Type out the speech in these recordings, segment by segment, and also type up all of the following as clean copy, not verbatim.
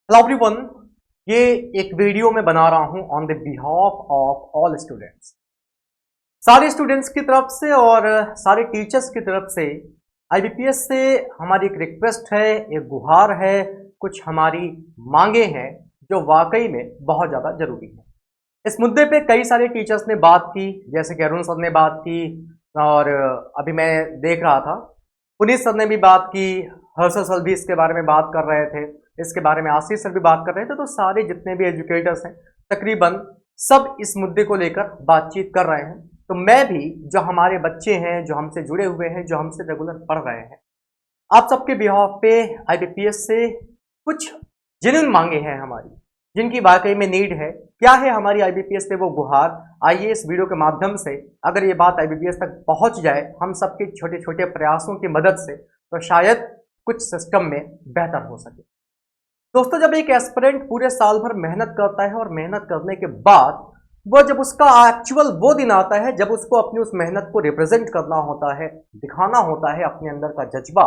Hello everyone, ये एक video मैं बना रहा हूं on the behalf of all students. सारे स्टूडेंट्स की तरफ से और सारे टीचर्स की तरफ से आईबीपीएस से हमारी एक रिक्वेस्ट है, एक गुहार है, कुछ हमारी मांगे हैं जो वाकई में बहुत ज़्यादा जरूरी है। इस मुद्दे पे कई सारे टीचर्स ने बात की, जैसे कि अरुण सर ने बात की और अभी मैं देख रहा था पुनीत सर ने भी बात की, हर्षल सर भी इसके बारे में बात कर रहे थे, इसके बारे में आशीष सर भी बात कर रहे थे। तो सारे जितने भी एजुकेटर्स हैं तकरीबन सब इस मुद्दे को लेकर बातचीत कर रहे हैं। तो मैं भी, जो हमारे बच्चे हैं, जो हमसे जुड़े हुए हैं, जो हमसे रेगुलर पढ़ रहे हैं, आप सबके बिहाफ पे आईबीपीएस से कुछ जेन्युइन मांगे हैं हमारी, जिनकी वाकई में नीड है। क्या है हमारी आईबीपीएस से वो गुहार? आइए इस वीडियो के माध्यम से अगर ये बात आईबीपीएस तक पहुंच जाए हम सबके छोटे छोटे प्रयासों की मदद से, तो शायद कुछ सिस्टम में बेहतर हो सके। दोस्तों, जब एक एस्पिरेंट पूरे साल भर मेहनत करता है और मेहनत करने के बाद वो जब उसका एक्चुअल वो दिन आता है जब उसको अपनी उस मेहनत को रिप्रेजेंट करना होता है, दिखाना होता है अपने अंदर का जज्बा,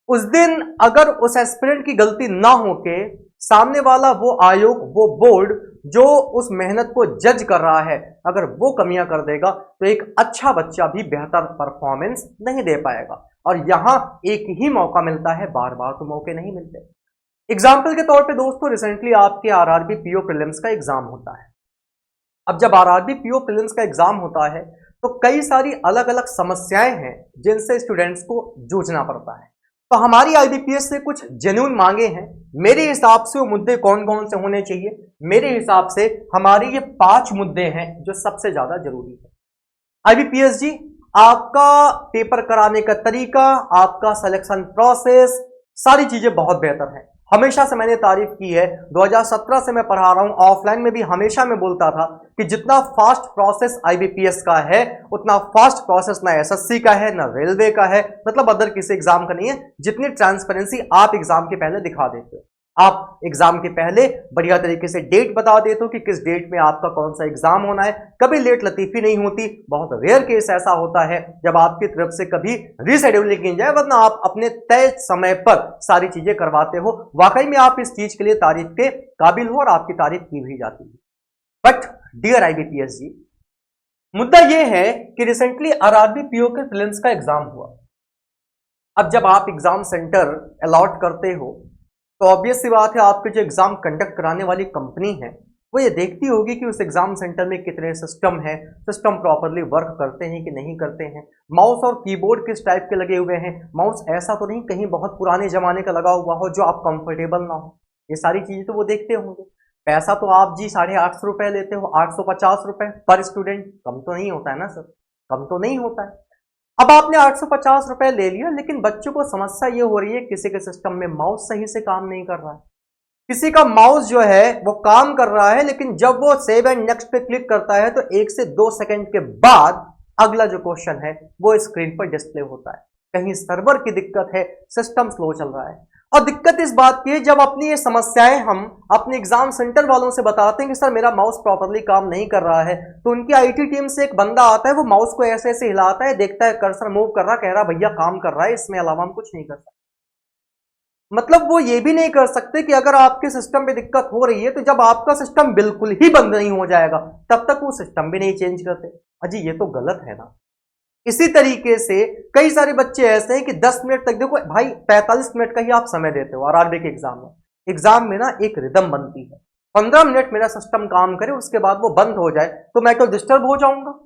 उस दिन अगर उस एस्पिरेंट की गलती ना होके सामने वाला वो आयोग, वो बोर्ड जो उस मेहनत को जज कर रहा है, अगर वो कमियां कर देगा तो एक अच्छा बच्चा भी बेहतर परफॉर्मेंस नहीं दे पाएगा। और यहां एक ही मौका मिलता है, बार बार तो मौके नहीं मिलते। एग्जाम्पल के तौर पे दोस्तों, रिसेंटली आपके आरआरबी पीओ प्रीलिम्स का एग्जाम होता है। अब जब आरआरबी पीओ प्रीलिम्स का एग्जाम होता है तो कई सारी अलग अलग समस्याएं हैं जिनसे स्टूडेंट्स को जूझना पड़ता है। तो हमारी आईबीपीएस से कुछ जेन्युइन मांगे हैं। मेरे हिसाब से वो मुद्दे कौन कौन से होने चाहिए? मेरे हिसाब से हमारे ये 5 मुद्दे हैं जो सबसे ज्यादा जरूरी है। आईबीपीएस जी, आपका पेपर कराने का तरीका, आपका सिलेक्शन प्रोसेस, सारी चीजें बहुत बेहतर है। हमेशा से मैंने तारीफ की है, 2017 से मैं पढ़ा रहा हूं, ऑफलाइन में भी हमेशा मैं बोलता था कि जितना फास्ट प्रोसेस आईबीपीएस का है उतना फास्ट प्रोसेस ना एसएससी का है, ना रेलवे का है, मतलब अदर किसी एग्जाम का नहीं है। जितनी ट्रांसपेरेंसी आप एग्जाम के पहले दिखा देते हो, आप एग्जाम के पहले बढ़िया तरीके से डेट बता देते हो कि किस डेट में आपका कौन सा एग्जाम होना है, कभी लेट लतीफी नहीं होती। बहुत रेयर केस ऐसा होता है जब आपकी तरफ से कभी रीशेड्यूलिंग की जाए, वरना आप अपने तय समय पर सारी चीजें करवाते हो। वाकई में आप इस चीज के लिए तारीफ के काबिल हो और आपकी तारीफ की भी जाती है। बट डियर आईबीपीएस जी, मुद्दा यह है कि रिसेंटली आरआरबी पीओ के प्रीलिम्स का एग्जाम हुआ। अब जब आप एग्जाम सेंटर अलॉट करते हो तो ऑब्वियस सी बात है, आपके जो एग्जाम कंडक्ट कराने वाली कंपनी है वो ये देखती होगी कि उस एग्जाम सेंटर में कितने सिस्टम है, सिस्टम प्रॉपरली वर्क करते हैं कि नहीं करते हैं, माउस और कीबोर्ड किस टाइप के लगे हुए हैं, माउस ऐसा तो नहीं कहीं बहुत पुराने जमाने का लगा हुआ हो जो आप कंफर्टेबल ना हो। ये सारी चीजें तो वो देखते होंगे। पैसा तो आप जी 850 रुपए लेते हो, 850 रुपए पर स्टूडेंट, कम तो नहीं होता है ना सर, कम तो नहीं होता है। अब आपने 850 रुपए ले लिया, लेकिन बच्चों को समस्या ये हो रही है किसी के सिस्टम में माउस सही से काम नहीं कर रहा है, किसी का माउस जो है वो काम कर रहा है, लेकिन जब वो सेव एंड नेक्स्ट पे क्लिक करता है तो 1 से 2 सेकंड के बाद अगला जो क्वेश्चन है वो स्क्रीन पर डिस्प्ले होता है। कहीं सर्वर की दिक्कत है, सिस्टम स्लो चल रहा है। और दिक्कत इस बात की है, जब अपनी ये समस्याएं हम अपने एग्जाम सेंटर वालों से बताते हैं कि सर मेरा माउस प्रॉपरली काम नहीं कर रहा है, तो उनकी आईटी टीम से एक बंदा आता है, वो माउस को ऐसे ऐसे हिलाता है, देखता है कर्सर मूव कर रहा, कह रहा भैया काम कर रहा है, इसमें अलावा हम कुछ नहीं कर सकते। मतलब वो ये भी नहीं कर सकते कि अगर आपके सिस्टम पे दिक्कत हो रही है तो जब आपका सिस्टम बिल्कुल ही बंद नहीं हो जाएगा तब तक वो सिस्टम भी नहीं चेंज करते। अजी ये तो गलत है ना। इसी तरीके से कई सारे बच्चे ऐसे हैं कि 10 मिनट तक, देखो भाई 45 मिनट का ही आप समय देते हो आरआरबी के एग्जाम में ना एक रिदम बनती है, 15 मिनट मेरा सिस्टम काम करे उसके बाद वो बंद हो जाए तो मैं तो डिस्टर्ब हो जाऊंगा,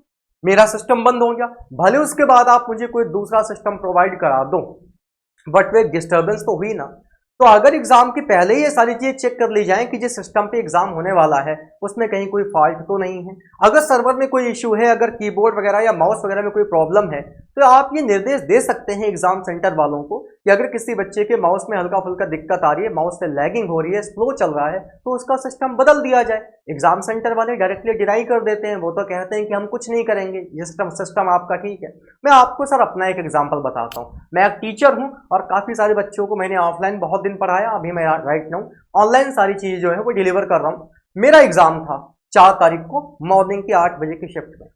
मेरा सिस्टम बंद हो गया। भले उसके बाद आप मुझे कोई दूसरा सिस्टम प्रोवाइड करा दो, बट वो एक डिस्टर्बेंस तो हुई ना। तो अगर एग्जाम के पहले ही ये सारी चीजें चेक कर ली जाएं कि जिस सिस्टम पे एग्जाम होने वाला है उसमें कहीं कोई फॉल्ट तो नहीं है, अगर सर्वर में कोई इश्यू है, अगर कीबोर्ड वगैरह या माउस वगैरह में कोई प्रॉब्लम है, तो आप ये निर्देश दे सकते हैं एग्जाम सेंटर वालों को कि अगर किसी बच्चे के माउस में हल्का फुल्का दिक्कत आ रही है, माउस से लैगिंग हो रही है, स्लो चल रहा है, तो उसका सिस्टम बदल दिया जाए। एग्जाम सेंटर वाले डायरेक्टली डिनाई कर देते हैं, वो तो कहते हैं कि हम कुछ नहीं करेंगे, ये सिस्टम आपका ठीक है। मैं आपको सर अपना एक एग्जाम्पल बताता हूँ। मैं एक टीचर हूँ और काफी सारे बच्चों को मैंने ऑफलाइन बहुत दिन पढ़ाया, अभी मैं राइट नाउ ऑनलाइन सारी चीजें जो है वो डिलीवर कर रहा हूँ। मेरा एग्जाम था 4 तारीख को मॉर्निंग की 8 बजे की शिफ्ट में।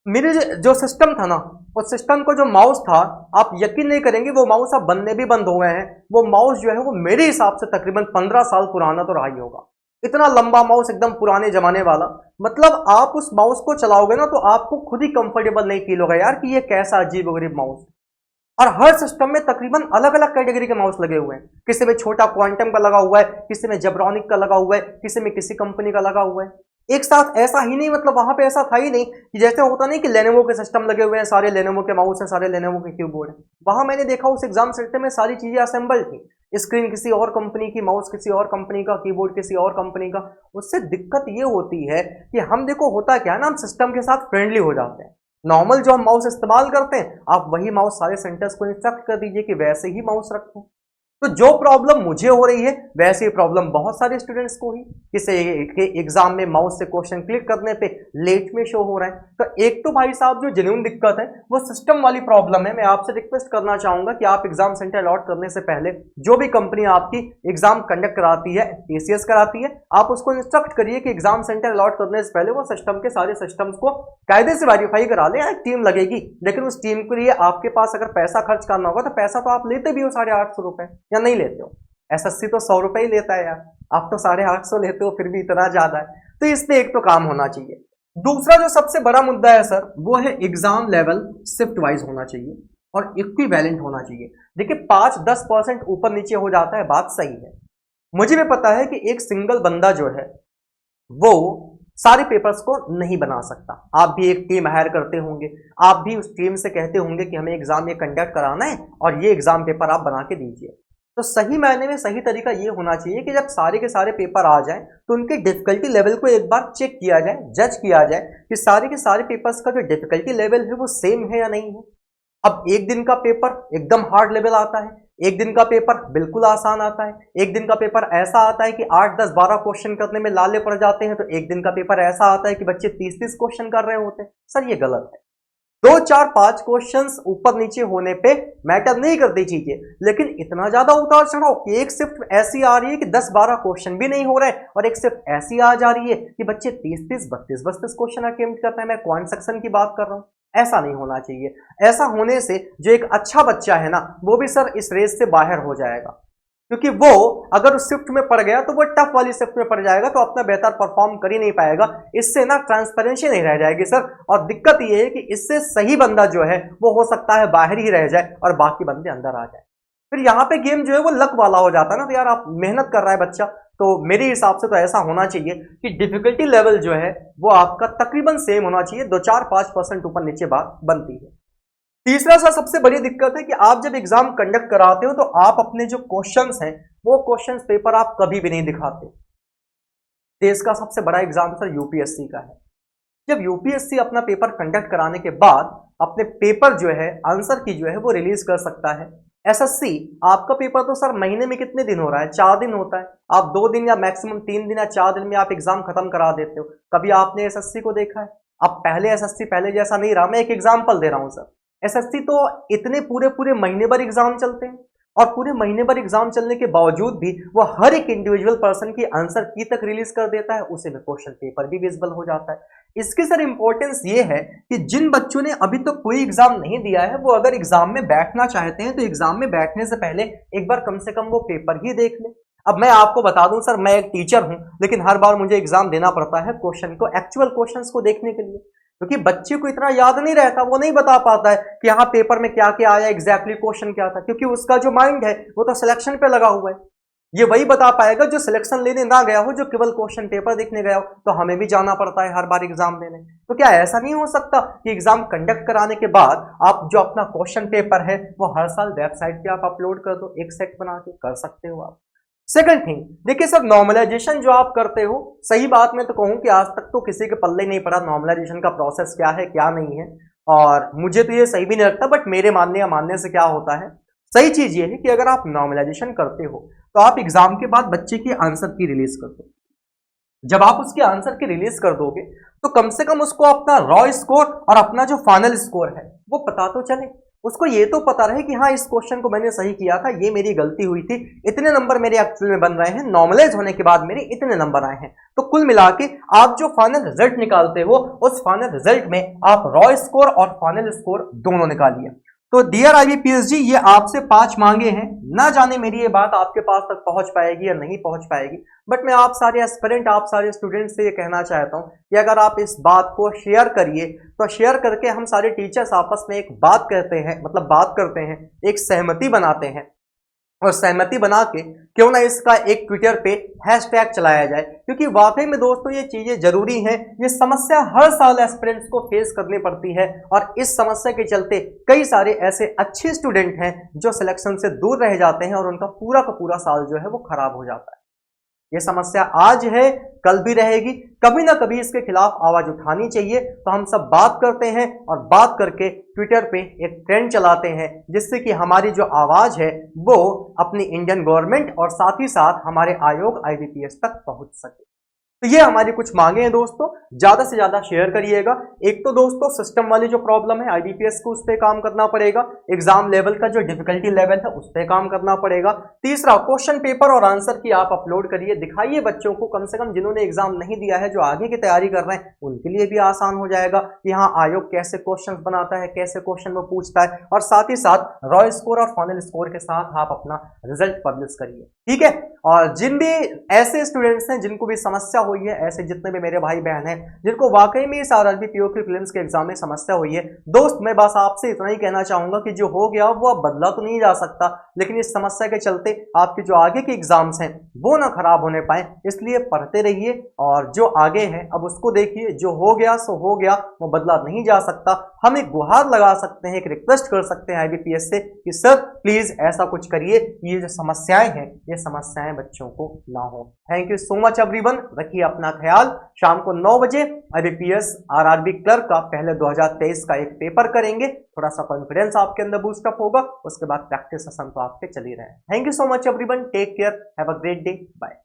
मेरे जो सिस्टम था ना, उस सिस्टम को जो माउस था, आप यकीन नहीं करेंगे वो माउस अब बनने भी बंद हो गए हैं। वो माउस जो है वो मेरे हिसाब से तकरीबन 15 साल पुराना तो रहा ही होगा। इतना लंबा माउस, एकदम पुराने जमाने वाला। मतलब आप उस माउस को चलाओगे ना तो आपको खुद ही कंफर्टेबल नहीं फील होगा यार कि ये कैसा अजीब गरीब माउस। और हर सिस्टम में तकरीबन अलग अलग कैटेगरी के माउस लगे हुए हैं। किसी में छोटा क्वांटम का लगा हुआ है, किसी में जेब्रॉनिक का लगा हुआ है, किसी में किसी कंपनी का लगा हुआ है। एक साथ ऐसा ही नहीं, मतलब वहां पे ऐसा था ही नहीं कि जैसे होता नहीं कि लेनोवो के सिस्टम लगे हुए हैं, सारे लेनोवो के माउस हैं, सारे लेनोवो के कीबोर्ड हैं। वहां मैंने देखा उस एग्जाम सेंटर में सारी चीजें असेंबल थी। स्क्रीन किसी और कंपनी की, माउस किसी और कंपनी का, कीबोर्ड किसी और कंपनी का। उससे दिक्कत ये होती है कि हम, देखो होता क्या है ना, हम सिस्टम के साथ फ्रेंडली हो जाते हैं। नॉर्मल जो हम माउस इस्तेमाल करते हैं, आप वही माउस सारे सेंटर्स को इंस्ट्रक्ट कर दीजिए कि वैसे ही माउस रखें। तो जो प्रॉब्लम मुझे हो रही है वैसे ही प्रॉब्लम बहुत सारे स्टूडेंट्स को ही, किसी एग्जाम में माउस से क्वेश्चन क्लिक करने पे लेट में शो हो रहा है। तो एक तो भाई साहब जो जेन्युइन दिक्कत है वो सिस्टम वाली प्रॉब्लम है। मैं आपसे रिक्वेस्ट करना चाहूंगा कि आप एग्जाम सेंटर अलॉट करने से पहले जो भी कंपनी आपकी एग्जाम कंडक्ट कराती है, टीसीएस कराती है, आप उसको इंस्ट्रक्ट करिए कि एग्जाम सेंटर अलॉट करने से पहले वो सिस्टम के सारे सिस्टम्स को कायदे से वेरीफाई करा लें। एक टीम लगेगी, लेकिन उस टीम के लिए आपके पास अगर पैसा खर्च करना होगा तो पैसा तो आप लेते भी हो 850 रुपए, या नहीं लेते हो? एसएससी तो 100 रुपए ही लेता है यार, आप तो 850 लेते हो, फिर भी इतना ज्यादा है। तो इससे एक तो काम होना चाहिए। दूसरा जो सबसे बड़ा मुद्दा है सर, वो है एग्जाम लेवल शिफ्ट वाइज होना चाहिए और इक्विवेलेंट होना चाहिए। देखिए 5-10% ऊपर नीचे हो जाता है, बात सही है। मुझे भी पता है कि एक सिंगल बंदा जो है वो सारे पेपर्स को नहीं बना सकता। आप भी एक टीम हायर करते होंगे, आप भी उस टीम से कहते होंगे कि हमें एग्जाम ये कंडक्ट कराना है और ये एग्जाम पेपर आप बना के दीजिए। तो सही मायने में सही तरीका ये होना चाहिए कि जब सारे के सारे पेपर आ जाएं तो उनके डिफिकल्टी लेवल को एक बार चेक किया जाए, जज किया जाए कि सारे के सारे पेपर्स का जो डिफिकल्टी लेवल है वो सेम है या नहीं है। अब एक दिन का पेपर एकदम हार्ड लेवल आता है, एक दिन का पेपर बिल्कुल आसान आता है, एक दिन का पेपर ऐसा आता है कि 8, 10, 12 क्वेश्चन करने में लाले पड़ जाते हैं, तो एक दिन का पेपर ऐसा आता है कि बच्चे 30-30 क्वेश्चन कर रहे होते हैं। सर ये गलत है। 2, 4, 5 क्वेश्चंस ऊपर नीचे होने पे मैटर नहीं करती चीजें, लेकिन इतना ज्यादा उतार चढ़ाओ कि एक शिफ्ट ऐसी आ रही है कि 10-12 क्वेश्चन भी नहीं हो रहे और एक शिफ्ट ऐसी आ जा रही है कि बच्चे 30-30, 32-32 क्वेश्चन अटेम्प्ट करते हैं। मैं क्वांट सेक्शन की बात कर रहा हूं। ऐसा नहीं होना चाहिए। ऐसा होने से जो एक अच्छा बच्चा है ना, वो भी सर इस रेस से बाहर हो जाएगा, क्योंकि वो अगर उस शिफ्ट में पड़ गया तो वो टफ वाली शिफ्ट में पड़ जाएगा, तो अपना बेहतर परफॉर्म कर ही नहीं पाएगा। इससे ना ट्रांसपेरेंसी नहीं रह जाएगी सर। और दिक्कत ये है कि इससे सही बंदा जो है वो हो सकता है बाहर ही रह जाए और बाकी बंदे अंदर आ जाए। फिर यहाँ पे गेम जो है वो लक वाला हो जाता है ना। तो यार आप मेहनत कर रहा है बच्चा, तो मेरे हिसाब से तो ऐसा होना चाहिए कि डिफिकल्टी लेवल जो है वो आपका तकरीबन सेम होना चाहिए। 2, 4, 5% ऊपर नीचे बात बनती है। तीसरा सा सबसे बड़ी दिक्कत है कि आप जब एग्जाम कंडक्ट कराते हो तो आप अपने जो क्वेश्चंस हैं वो क्वेश्चंस पेपर आप कभी भी नहीं दिखाते। देश का सबसे बड़ा एग्जाम सर यूपीएससी का है। जब यूपीएससी अपना पेपर कंडक्ट कराने के बाद अपने पेपर जो है, आंसर की जो है वो रिलीज कर सकता है। एसएससी आपका पेपर तो सर महीने में कितने दिन हो रहा है? 4 दिन होता है। आप 2 दिन या मैक्सिमम 3 दिन या 4 दिन में आप एग्जाम खत्म करा देते हो। कभी आपने एसएससी को देखा है? अब पहले एसएससी पहले जैसा नहीं रहा। मैं एक एग्जाम्पल दे रहा हूं सर। एसएससी तो इतने पूरे पूरे महीने भर एग्जाम चलते हैं और पूरे महीने भर एग्जाम चलने के बावजूद भी वो हर एक इंडिविजुअल पर्सन की आंसर की तक रिलीज कर देता है, उसे में क्वेश्चन पेपर भी विजिबल हो जाता है। इसकी सर इंपॉर्टेंस ये है कि जिन बच्चों ने अभी तक तो कोई एग्जाम नहीं दिया है वो अगर एग्जाम में बैठना चाहते हैं तो एग्जाम में बैठने से पहले एक बार कम से कम वो पेपर ही देख ले। अब मैं आपको बता दूं सर, मैं एक टीचर हूं, लेकिन हर बार मुझे एग्जाम देना पड़ता है क्वेश्चन को, एक्चुअल क्वेश्चंस को देखने के लिए, क्योंकि बच्चे को इतना याद नहीं रहता, वो नहीं बता पाता है कि यहाँ पेपर में क्या क्या आया, एग्जैक्टली क्वेश्चन क्या था, क्योंकि उसका जो माइंड है वो तो सिलेक्शन पे लगा हुआ है। ये वही बता पाएगा जो सिलेक्शन लेने ना गया हो, जो केवल क्वेश्चन पेपर देखने गया हो। तो हमें भी जाना पड़ता है हर बार एग्जाम देने। तो क्या ऐसा नहीं हो सकता कि एग्जाम कंडक्ट कराने के बाद आप जो अपना क्वेश्चन पेपर है वो हर साल वेबसाइट पे आप अपलोड कर दो, एक सेट बना के? कर सकते हो आप। सेकंड थिंग, देखिए सर, नॉर्मलाइजेशन जो आप करते हो, सही बात मैं तो कहूं कि आज तक तो किसी के पल्ले नहीं पड़ा नॉर्मलाइजेशन का प्रोसेस क्या है क्या नहीं है, और मुझे तो ये सही भी नहीं लगता। बट मेरे मानने या मानने से क्या होता है, सही चीज ये है कि अगर आप नॉर्मलाइजेशन करते हो तो आप एग्जाम के बाद बच्चे की आंसर की रिलीज कर दो। जब आप उसके आंसर की रिलीज कर दोगे तो कम से कम उसको अपना रॉ स्कोर और अपना जो फाइनल स्कोर है वो पता तो चले। उसको ये तो पता रहे कि हाँ इस क्वेश्चन को मैंने सही किया था, ये मेरी गलती हुई थी, इतने नंबर मेरे एक्चुअल में बन रहे हैं, नॉर्मलाइज होने के बाद मेरे इतने नंबर आए हैं। तो कुल मिला के आप जो फाइनल रिजल्ट निकालते हो उस फाइनल रिजल्ट में आप रॉ स्कोर और फाइनल स्कोर दोनों निकालिए। तो डियर आईबीपीएस जी, ये आपसे 5 मांगे हैं, ना जाने मेरी ये बात आपके पास तक पहुंच पाएगी या नहीं पहुंच पाएगी, बट मैं आप सारे एस्पिरेंट, आप सारे स्टूडेंट्स से ये कहना चाहता हूं कि अगर आप इस बात को शेयर करिए, तो शेयर करके हम सारे टीचर्स आपस में एक बात कहते हैं, मतलब बात करते हैं, एक सहमति बनाते हैं, और सहमति बना के क्यों ना इसका एक ट्विटर पे हैशटैग चलाया जाए, क्योंकि वाकई में दोस्तों ये चीजें जरूरी हैं। ये समस्या हर साल एस्पिरेंट्स को फेस करनी पड़ती है, और इस समस्या के चलते कई सारे ऐसे अच्छे स्टूडेंट हैं जो सिलेक्शन से दूर रह जाते हैं और उनका पूरा का पूरा साल जो है वो खराब हो जाता है। ये समस्या आज है, कल भी रहेगी, कभी ना कभी इसके खिलाफ आवाज उठानी चाहिए। तो हम सब बात करते हैं और बात करके ट्विटर पे एक ट्रेंड चलाते हैं, जिससे कि हमारी जो आवाज है वो अपनी इंडियन गवर्नमेंट और साथ ही साथ हमारे आयोग आईबीपीएस तक पहुंच सके। तो ये हमारी कुछ मांगे हैं दोस्तों, ज्यादा से ज्यादा शेयर करिएगा। एक तो दोस्तों सिस्टम वाली जो प्रॉब्लम है आईबीपीएस को, उस पर काम करना पड़ेगा। एग्जाम लेवल का जो डिफिकल्टी लेवल है उस पर काम करना पड़ेगा। तीसरा, क्वेश्चन पेपर और आंसर की आप अपलोड करिए, दिखाइए बच्चों को, कम से कम जिन्होंने एग्जाम नहीं दिया है, जो आगे की तैयारी कर रहे हैं, उनके लिए भी आसान हो जाएगा कि हाँ आयोग कैसे क्वेश्चन बनाता है, कैसे क्वेश्चन वो पूछता है। और साथ ही साथ रॉ स्कोर और फाइनल स्कोर के साथ आप अपना रिजल्ट पब्लिश करिए, ठीक है। और जिन भी ऐसे स्टूडेंट्स हैं जिनको भी समस्या हुई है, ऐसे जितने भी मेरे भाई बहन हैं जिनको वाकई में इस आरआरबी पीओ की प्रीलिम्स के एग्जाम में समस्या हुई है, दोस्त मैं बस आपसे इतना ही कहना चाहूंगा कि जो हो गया वो अब बदला तो नहीं जा सकता, लेकिन इस समस्या के चलते आपके जो आगे के एग्जाम्स हैं वो ना खराब होने पाए, इसलिए पढ़ते रहिए और जो आगे है अब उसको देखिए। जो हो गया सो हो गया, वो बदला नहीं जा सकता। हम एक गुहार लगा सकते हैं, एक रिक्वेस्ट कर सकते हैं आईबीपीएस से कि सर प्लीज ऐसा कुछ करिए, ये जो समस्याएं हैं ये समस्याएं बच्चों को ना हो। Thank you so much everyone, रखिए अपना ख्याल। शाम को 9 बजे आईबीपीएस आरआरबी क्लर्क का पहले 2023 का एक पेपर करेंगे, थोड़ा सा कॉन्फिडेंस आपके अंदर बूस्टअप होगा, उसके बाद प्रैक्टिस सेशन तो आपके चल ही रहे हैं। Thank you so much everyone, take care, have a great day, bye.